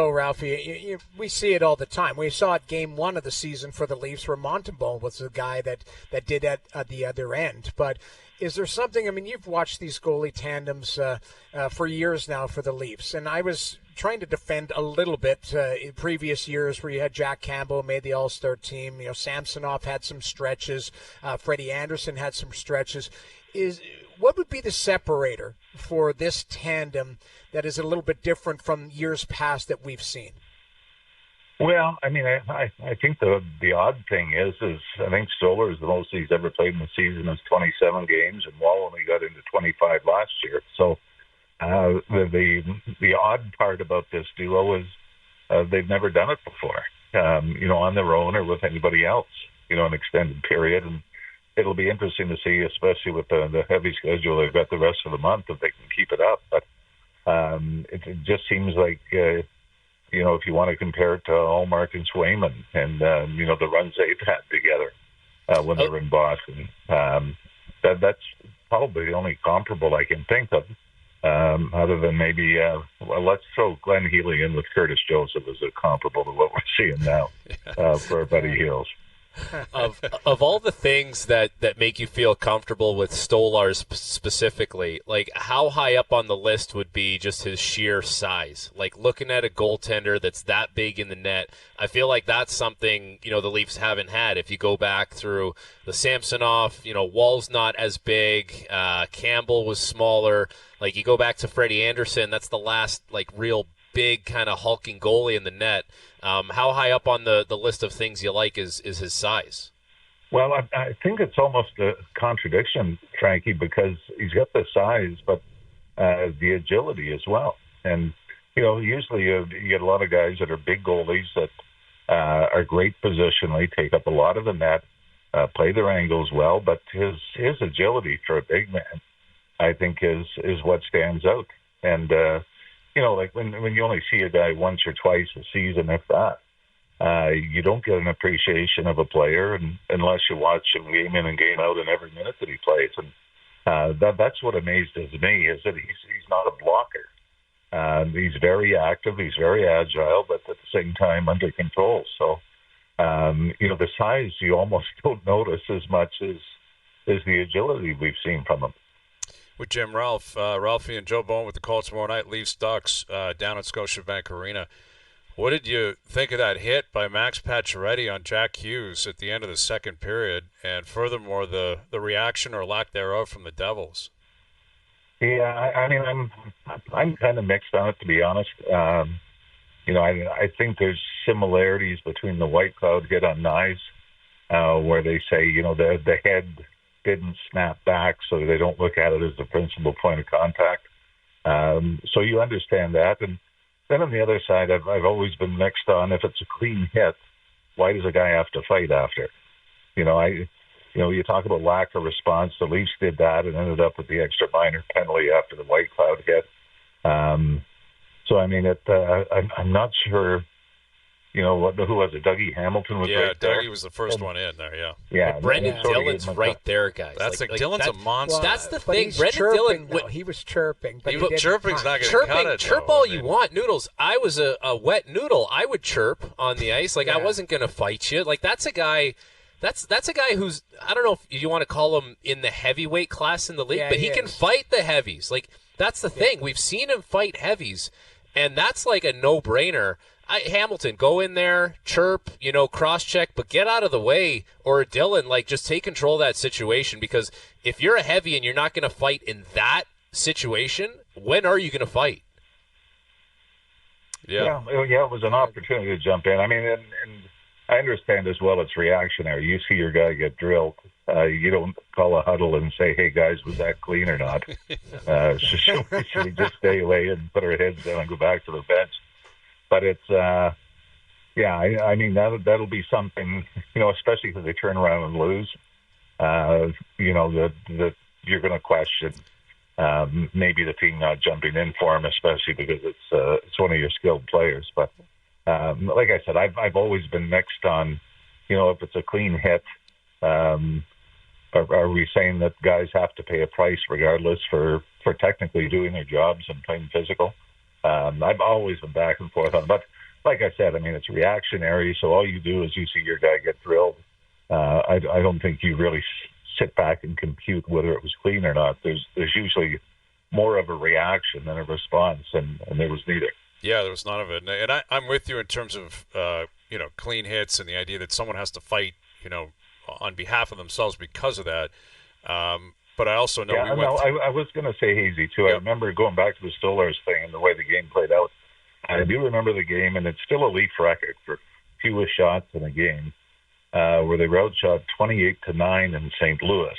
Oh, Ralphie, we see it all the time. We saw it game one of the season for the Leafs where Montembeault was the guy that did that at the other end. But is there something, I mean, you've watched these goalie tandems for years now for the Leafs, and I was trying to defend a little bit in previous years where you had Jack Campbell made the All-Star team, Samsonov had some stretches, Freddie Anderson had some stretches. What would be the separator for this tandem that is a little bit different from years past that we've seen? Well, I mean, I think the odd thing is I think Stoller is the most he's ever played in the season is 27 games, and Wall only got into 25 last year. So the odd part about this duo is they've never done it before, on their own or with anybody else, an extended period. And it'll be interesting to see, especially with the heavy schedule they've got the rest of the month, if they can keep it up. But it just seems like, if you want to compare it to Allmark and Swayman and, the runs they've had together when they were in Boston, that's probably the only comparable I can think of, other than maybe, let's throw Glenn Healy in with Curtis Joseph as a comparable to what we're seeing now for our buddy Hills. Of all the things that make you feel comfortable with Stolar specifically, like how high up on the list would be just his sheer size? Like looking at a goaltender that's that big in the net, I feel like that's something, the Leafs haven't had. If you go back through the Samsonov, Wall's not as big, Campbell was smaller. Like you go back to Freddie Anderson, that's the last like real big kind of hulking goalie in the net. How high up on the list of things you like is his size? Well, I think it's almost a contradiction, Frankie, because he's got the size, but the agility as well. And, usually you get a lot of guys that are big goalies that are great positionally, take up a lot of the net, play their angles well, but his agility for a big man, I think, is what stands out. And, like when you only see a guy once or twice a season, if that, you don't get an appreciation of a player unless you watch him game in and game out in every minute that he plays. And that's what amazes me is that he's not a blocker. He's very active, he's very agile, but at the same time under control. So, the size you almost don't notice as much as the agility we've seen from him. With Jim Ralphie and Joe Bowen with the call tomorrow night, Leafs Ducks down at Scotiabank Arena. What did you think of that hit by Max Pacioretty on Jack Hughes at the end of the second period? And furthermore, the reaction or lack thereof from the Devils? Yeah, I mean, I'm kind of mixed on it, to be honest. I think there's similarities between the White Cloud hit on Nyes, where they say, the head didn't snap back, so they don't look at it as the principal point of contact. So you understand that. And then on the other side, I've always been mixed on if it's a clean hit, why does a guy have to fight after? You talk about lack of response. The Leafs did that and ended up with the extra minor penalty after the White Cloud hit. So I mean, I'm not sure. Who was it? Dougie Hamilton was right there. Dougie was the first one in there, yeah. Yeah. But Brendan Dillon's right there, guys. Dillon's a monster. Well, that's the but thing. Brendan Dillon, he was chirping. But chirping's not going to cut it. Chirp all you want. Noodles, I was a wet noodle. I would chirp on the ice. I wasn't going to fight you. That's a guy... That's a guy who's, I don't know if you want to call him in the heavyweight class in the league, but he can fight the heavies. That's the thing. We've seen him fight heavies, and that's like a no-brainer. Hamilton, go in there, chirp, cross-check, but get out of the way. Or Dillon, just take control of that situation, because if you're a heavy and you're not going to fight in that situation, when are you going to fight? Yeah, it was an opportunity to jump in. I mean, and I understand as well it's reactionary. You see your guy get drilled. You don't call a huddle and say, hey, guys, was that clean or not? Should we just stay away and put our heads down and go back to the bench? But it's, I mean, that'll be something, especially if they turn around and lose, that you're going to question maybe the team not jumping in for him, especially because it's one of your skilled players. But like I said, I've always been mixed on, if it's a clean hit, are we saying that guys have to pay a price regardless for technically doing their jobs and playing physical? I've always been back and forth on it. But like I said, I mean, it's reactionary. So all you do is you see your guy get drilled. I don't think you really sit back and compute whether it was clean or not. There's usually more of a reaction than a response, and there was neither. Yeah, there was none of it. And I'm with you in terms of, clean hits and the idea that someone has to fight, on behalf of themselves because of that. But I also know I was going to say hazy, too. Yep. I remember going back to the Stolars thing and the way the game played out. I do remember the game, and it's still a Leaf record for fewest shots in a game, where they outshot 28-9 in St. Louis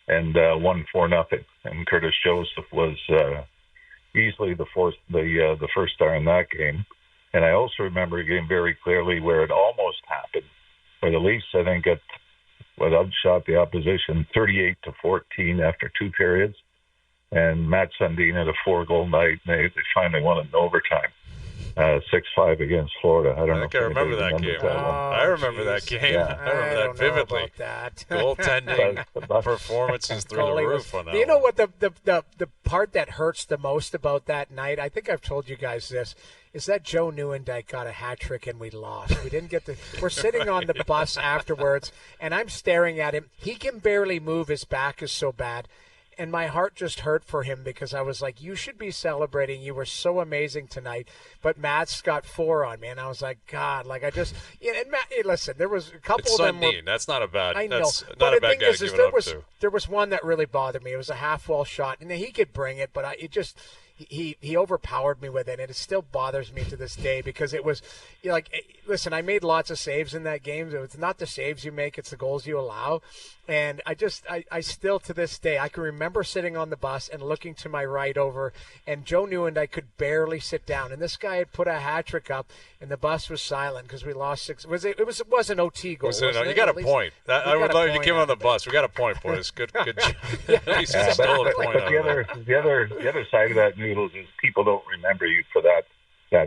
and won 4-0. And Curtis Joseph was easily the first star in that game. And I also remember a game very clearly where it almost happened, where the Leafs, I think, outshot the opposition 38-14 after 2 periods. And Matt Sundin had a 4-goal night, and they finally won it in overtime. 6-5 against Florida. I remember that game. I remember that game. Yeah. I remember that vividly. Goaltending performances through the roof on that. You know what the part that hurts the most about that night? I think I've told you guys this. Is that Joe Nieuwendyk got a hat trick and we lost. We didn't get we're sitting on the bus afterwards, and I'm staring at him. He can barely move. His back is so bad. And my heart just hurt for him because I was like, you should be celebrating. You were so amazing tonight. But Matt's got 4 on me. And I was like, God, and Matt, hey, listen, there was a couple of them. That's not a bad, I know. That's but not the a bad thing guy is, to give there it was, up to. there was one that really bothered me. It was a half-wall shot. And he could bring it, but he overpowered me with it, and it still bothers me to this day because it was listen, I made lots of saves in that game. It's not the saves you make, it's the goals you allow. And I still to this day, I can remember sitting on the bus and looking to my right over, and Joe Nieuwendyk could barely sit down, and this guy had put a hat trick up, and the bus was silent because we lost 6. It was an OT goal. You got a point. I would love you came on the bus. We got a point, boys. Good job. At least you stole a point. But the other side of that, Noodles, is people don't remember you for that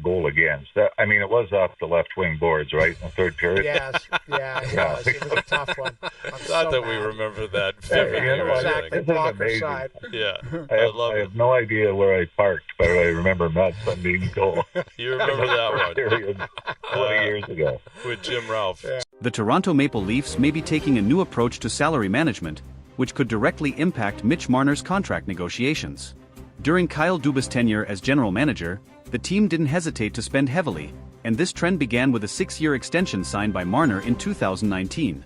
goal against. I mean, it was off the left wing boards, right, in the third period? Yes, was. It was a tough one. Not that we remember that vividly. Exactly, blocker side. Yeah, I have no idea where I parked, but I remember Matt Sundin's goal. You remember that one? Period, 20 years ago. With Jim Ralph. Yeah. The Toronto Maple Leafs may be taking a new approach to salary management, which could directly impact Mitch Marner's contract negotiations. During Kyle Dubas' tenure as general manager, the team didn't hesitate to spend heavily, and this trend began with a 6-year extension signed by Marner in 2019.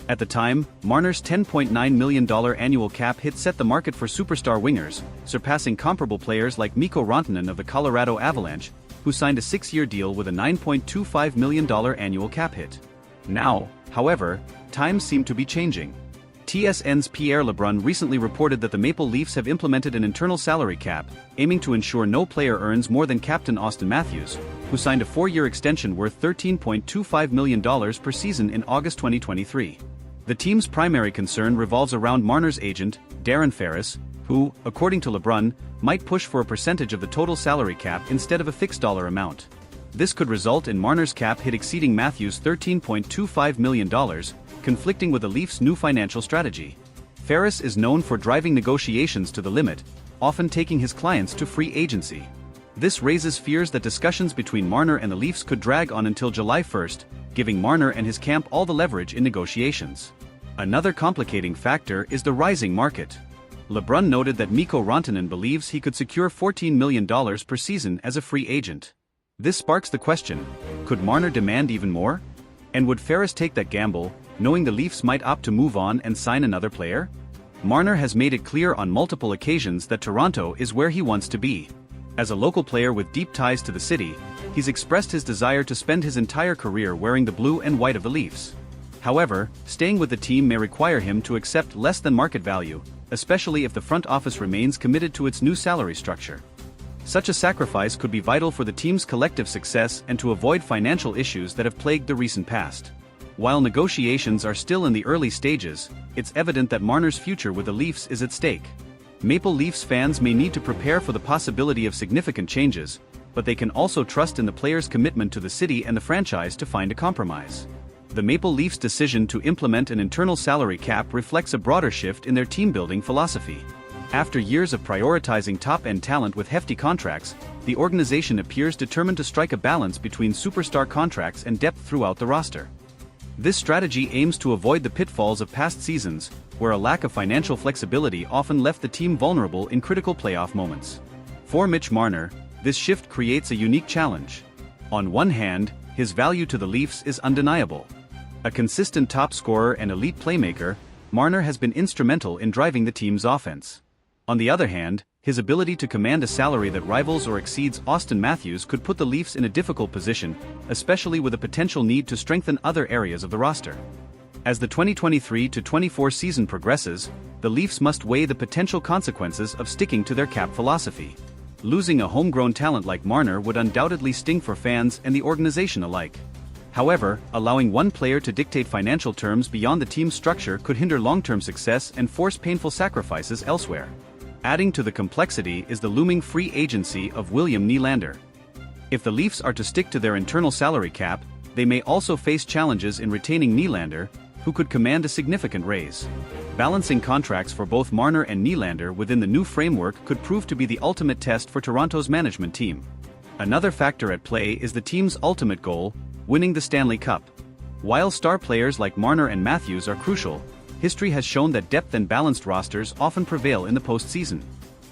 At the time, Marner's $10.9 million annual cap hit set the market for superstar wingers, surpassing comparable players like Mikko Rantanen of the Colorado Avalanche, who signed a 6-year deal with a $9.25 million annual cap hit. Now, however, times seem to be changing. TSN's Pierre LeBrun recently reported that the Maple Leafs have implemented an internal salary cap, aiming to ensure no player earns more than captain Auston Matthews, who signed a 4-year extension worth $13.25 million per season in August 2023. The team's primary concern revolves around Marner's agent, Darren Ferris, who, according to LeBrun, might push for a percentage of the total salary cap instead of a fixed dollar amount. This could result in Marner's cap hit exceeding Matthews' $13.25 million, conflicting with the Leafs' new financial strategy. Ferris is known for driving negotiations to the limit, often taking his clients to free agency. This raises fears that discussions between Marner and the Leafs could drag on until July 1st, giving Marner and his camp all the leverage in negotiations. Another complicating factor is the rising market. LeBrun noted that Mikko Rantanen believes he could secure $14 million per season as a free agent. This sparks the question, could Marner demand even more? And would Ferris take that gamble, knowing the Leafs might opt to move on and sign another player? Marner has made it clear on multiple occasions that Toronto is where he wants to be. As a local player with deep ties to the city, he's expressed his desire to spend his entire career wearing the blue and white of the Leafs. However, staying with the team may require him to accept less than market value, especially if the front office remains committed to its new salary structure. Such a sacrifice could be vital for the team's collective success and to avoid financial issues that have plagued the recent past. While negotiations are still in the early stages, it's evident that Marner's future with the Leafs is at stake. Maple Leafs fans may need to prepare for the possibility of significant changes, but they can also trust in the player's commitment to the city and the franchise to find a compromise. The Maple Leafs' decision to implement an internal salary cap reflects a broader shift in their team-building philosophy. After years of prioritizing top-end talent with hefty contracts, the organization appears determined to strike a balance between superstar contracts and depth throughout the roster. This strategy aims to avoid the pitfalls of past seasons, where a lack of financial flexibility often left the team vulnerable in critical playoff moments. For Mitch Marner, this shift creates a unique challenge. On one hand, his value to the Leafs is undeniable. A consistent top scorer and elite playmaker, Marner has been instrumental in driving the team's offense. On the other hand, his ability to command a salary that rivals or exceeds Auston Matthews could put the Leafs in a difficult position, especially with a potential need to strengthen other areas of the roster. As the 2023-24 season progresses, the Leafs must weigh the potential consequences of sticking to their cap philosophy. Losing a homegrown talent like Marner would undoubtedly sting for fans and the organization alike. However, allowing one player to dictate financial terms beyond the team's structure could hinder long-term success and force painful sacrifices elsewhere. Adding to the complexity is the looming free agency of William Nylander. If the Leafs are to stick to their internal salary cap, they may also face challenges in retaining Nylander, who could command a significant raise. Balancing contracts for both Marner and Nylander within the new framework could prove to be the ultimate test for Toronto's management team. Another factor at play is the team's ultimate goal, winning the Stanley Cup. While star players like Marner and Matthews are crucial, history has shown that depth and balanced rosters often prevail in the postseason.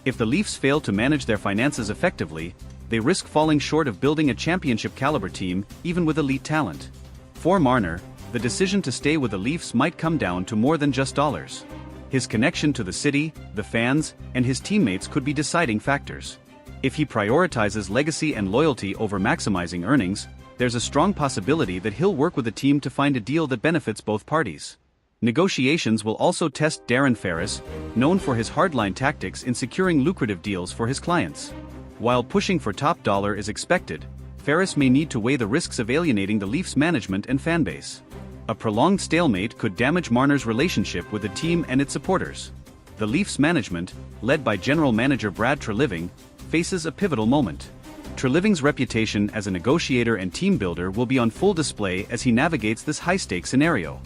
If the Leafs fail to manage their finances effectively, they risk falling short of building a championship-caliber team, even with elite talent. For Marner, the decision to stay with the Leafs might come down to more than just dollars. His connection to the city, the fans, and his teammates could be deciding factors. If he prioritizes legacy and loyalty over maximizing earnings, there's a strong possibility that he'll work with the team to find a deal that benefits both parties. Negotiations will also test Darren Ferris, known for his hardline tactics in securing lucrative deals for his clients. While pushing for top dollar is expected, Ferris may need to weigh the risks of alienating the Leafs management and fanbase. A prolonged stalemate could damage Marner's relationship with the team and its supporters. The Leafs management, led by general manager Brad Treliving, faces a pivotal moment. Treliving's reputation as a negotiator and team builder will be on full display as he navigates this high-stakes scenario.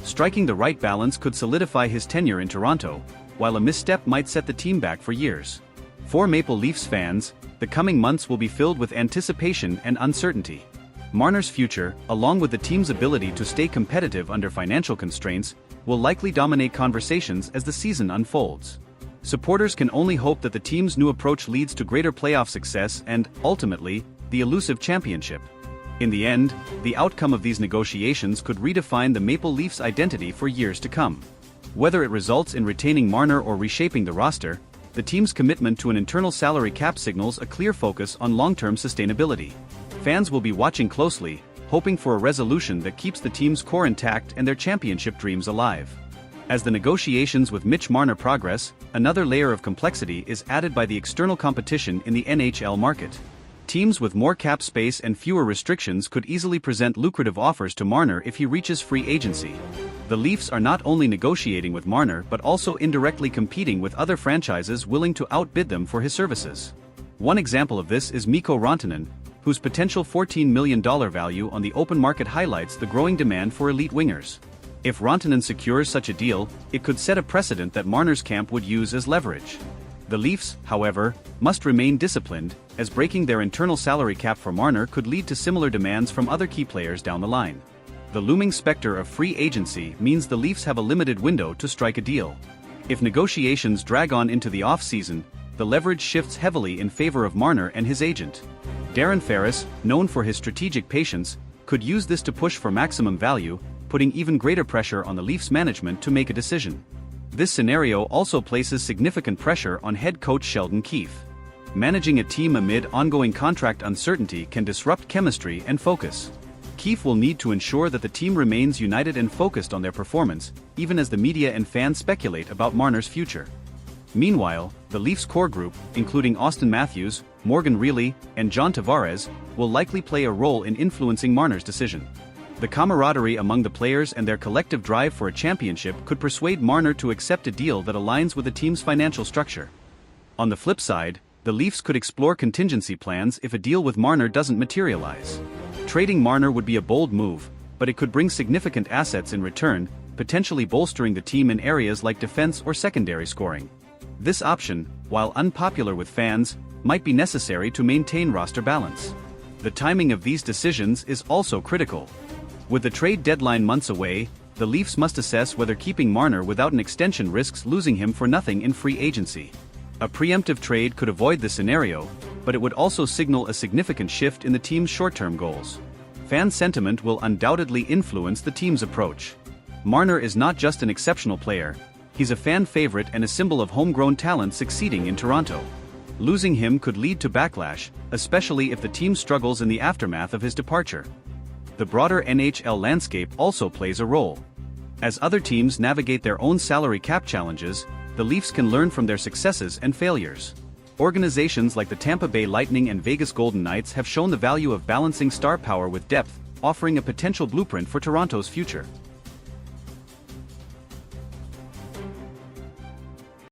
Striking the right balance could solidify his tenure in Toronto, while a misstep might set the team back for years. For Maple Leafs fans, the coming months will be filled with anticipation and uncertainty. Marner's future, along with the team's ability to stay competitive under financial constraints, will likely dominate conversations as the season unfolds. Supporters can only hope that the team's new approach leads to greater playoff success and, ultimately, the elusive championship. In the end, the outcome of these negotiations could redefine the Maple Leafs' identity for years to come. Whether it results in retaining Marner or reshaping the roster, the team's commitment to an internal salary cap signals a clear focus on long-term sustainability. Fans will be watching closely, hoping for a resolution that keeps the team's core intact and their championship dreams alive. As the negotiations with Mitch Marner progress, another layer of complexity is added by the external competition in the NHL market. Teams with more cap space and fewer restrictions could easily present lucrative offers to Marner if he reaches free agency. The Leafs are not only negotiating with Marner but also indirectly competing with other franchises willing to outbid them for his services. One example of this is Mikko Rantanen, whose potential $14 million value on the open market highlights the growing demand for elite wingers. If Rantanen secures such a deal, it could set a precedent that Marner's camp would use as leverage. The Leafs, however, must remain disciplined, as breaking their internal salary cap for Marner could lead to similar demands from other key players down the line. The looming specter of free agency means the Leafs have a limited window to strike a deal. If negotiations drag on into the off-season, the leverage shifts heavily in favor of Marner and his agent. Darren Ferris, known for his strategic patience, could use this to push for maximum value, putting even greater pressure on the Leafs management to make a decision. This scenario also places significant pressure on head coach Sheldon Keefe. Managing a team amid ongoing contract uncertainty can disrupt chemistry and focus. Keefe will need to ensure that the team remains united and focused on their performance, even as the media and fans speculate about Marner's future. Meanwhile, the Leafs core group, including Auston Matthews, Morgan Rielly, and John Tavares, will likely play a role in influencing Marner's decision. The camaraderie among the players and their collective drive for a championship could persuade Marner to accept a deal that aligns with the team's financial structure. On the flip side, the Leafs could explore contingency plans if a deal with Marner doesn't materialize. Trading Marner would be a bold move, but it could bring significant assets in return, potentially bolstering the team in areas like defense or secondary scoring. This option, while unpopular with fans, might be necessary to maintain roster balance. The timing of these decisions is also critical. With the trade deadline months away, the Leafs must assess whether keeping Marner without an extension risks losing him for nothing in free agency. A preemptive trade could avoid this scenario, but it would also signal a significant shift in the team's short-term goals. Fan sentiment will undoubtedly influence the team's approach. Marner is not just an exceptional player, he's a fan favorite and a symbol of homegrown talent succeeding in Toronto. Losing him could lead to backlash, especially if the team struggles in the aftermath of his departure. The broader NHL landscape also plays a role. As other teams navigate their own salary cap challenges, the Leafs can learn from their successes and failures. Organizations like the Tampa Bay Lightning and Vegas Golden Knights have shown the value of balancing star power with depth, offering a potential blueprint for Toronto's future.